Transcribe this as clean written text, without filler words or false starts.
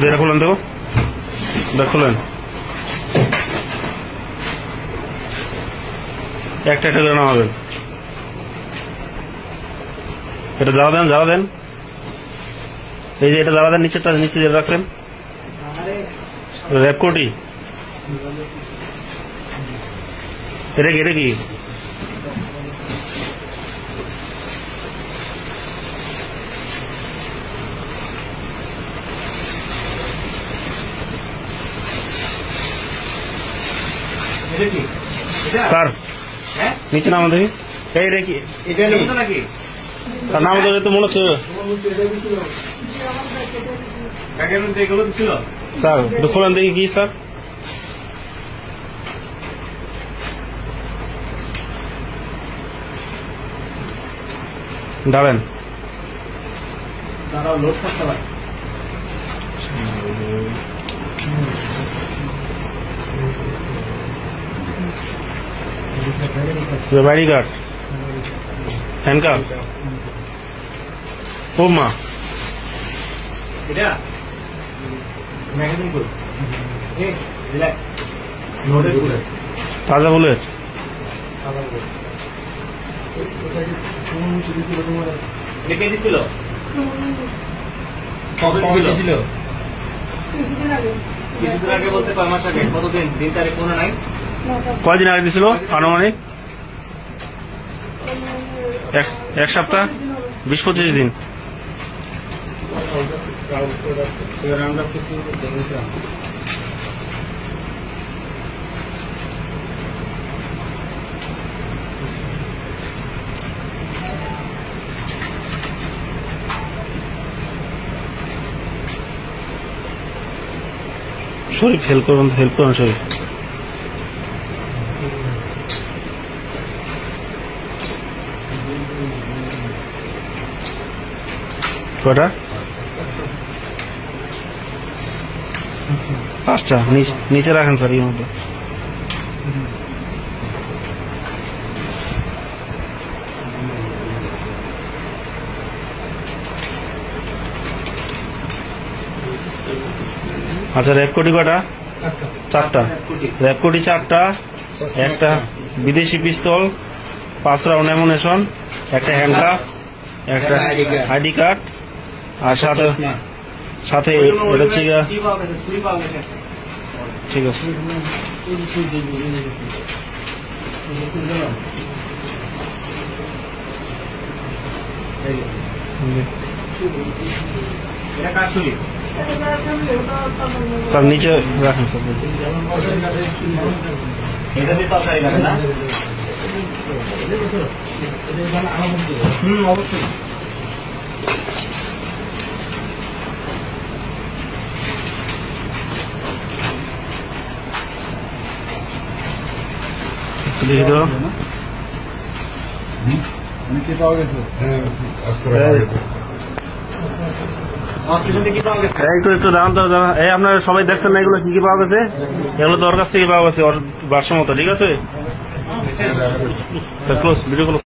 এটা খুলেন দেখো, খুলেন একটা একটা করে নামাবেন। এটা জ্বালা দেন, জ্বালা দেন। এই যে এটা জ্বালা দেন, নিচেরটা নিচে যেটা রাখছেন র্যাপকোটি। এটা কি, এটা কি? স্যার নিচে নাম দেখি, এইটা কি? তার নাম তো মনে হচ্ছে স্যার, একটু খোলেন দেখি কি স্যার। ডালেন আইডি কার্ড, হ্যান্ডকাপ। ও মা, তাজা বুলেট। কয়দিন আগে দিছিল? আনুমানিক এক সপ্তাহ, 20-25 দিন। শরীফ হেল্প করুন, হেল্প করুন শরীফ। কটা? 5টা। নিচে রাখেন স্যার এর মধ্যে। আচ্ছা, র্যাপকোটি কটা? 4টা। র্যাপকোটি 4টা, একটা বিদেশি পিস্তল, 5 রাউন্ড অ্যামুনেশন, একটা হ্যান্ডকাপ, একটা আইডি কার্ড, আর সাথে এটা হচ্ছে ঠিক আছে। স্যার নিচে রাখেন স্যার। দেখি তো একটু দাঁড়ান তো। এই আপনারা সবাই দেখছেন না এগুলো কি কি পাওয়া গেছে? এগুলো তো ওর কাছ থেকে পাওয়া গেছে, ওর ভাষ্য মতো। ঠিক আছে, ভিডিও